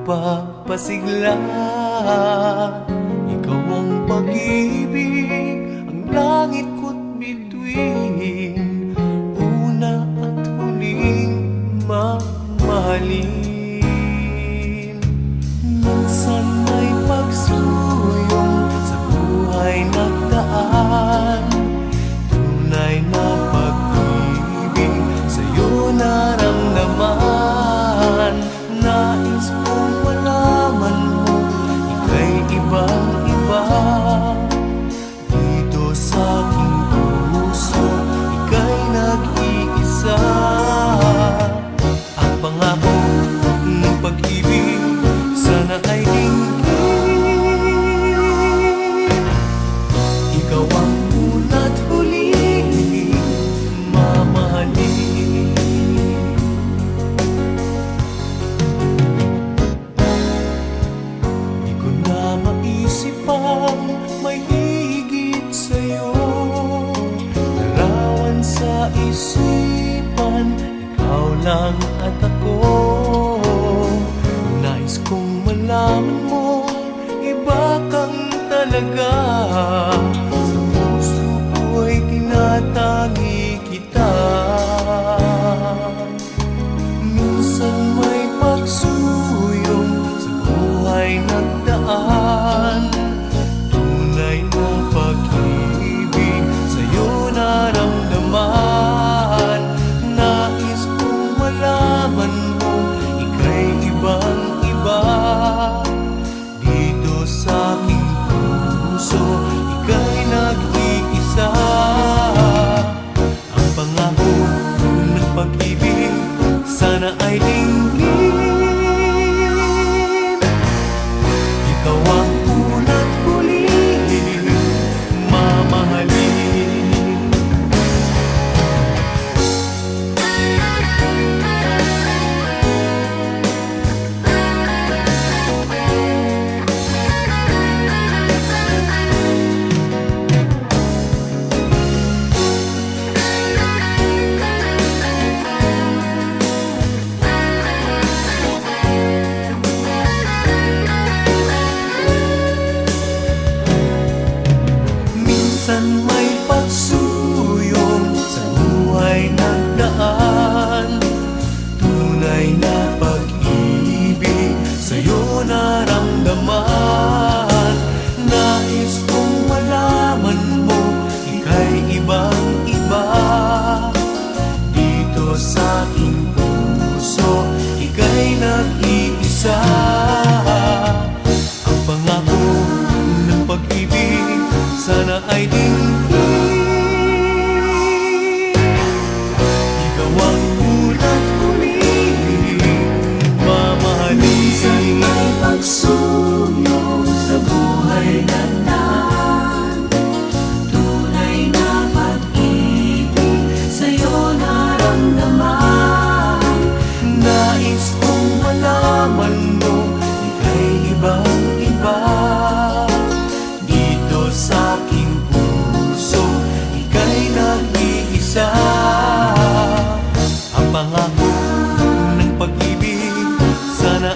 nagpapasigla. Ikaw ang pag-ibig, ang langit ko't bituin, una at huling mamahalin. Minsan may pagsuyong sa buhay nagdaan, tunay na pag-ibig sa'yo naramdaman. Nais kong malaman mo, ika'y ibang-iba. Dito sa aking puso, ika'y nag-iisa. Ang pangako ng pag-ibig sana ay dinggin. Ikaw ang una't huling mamahalin. Di ko na maisip pang may higit sa'yo. Larawan sa isipan, ikaw lang at ako. Nais kong malaman mo, iba kang talaga. Sa puso ko'y tinatangi kita. Minsan may pagsuyong sa buhay nagdaan, tunay na pag-ibig sa'yo naramdaman. Nais kong malaman mo, ika'y ibang-iba. Dito sa aking puso, ika'y nag-iisa. Ang pangako ng pag-ibig sana ay dinggin. Ikaw ang una't huling mamahalin. Minsan may pagsuyong sa buhay nagdaan, tunay na pag-ibig sa'yo naramdaman. Nais kong malaman mo, ika'y ibang-iba. Dito sa aking puso, ika'y nag-iisa. Ang pangako ng pag-ibig sana ay dinggin. Ikaw ang una't huling mamahalin. Minsan may pagsuyong sa buhay nagdaan, tunay na pag-ibig sa'yo naramdaman. Nais kong malaman mo, ika'y ibang-iba. Dito sa aking puso, ika'y nag-iisa. Ang pangako ng pag-ibig sana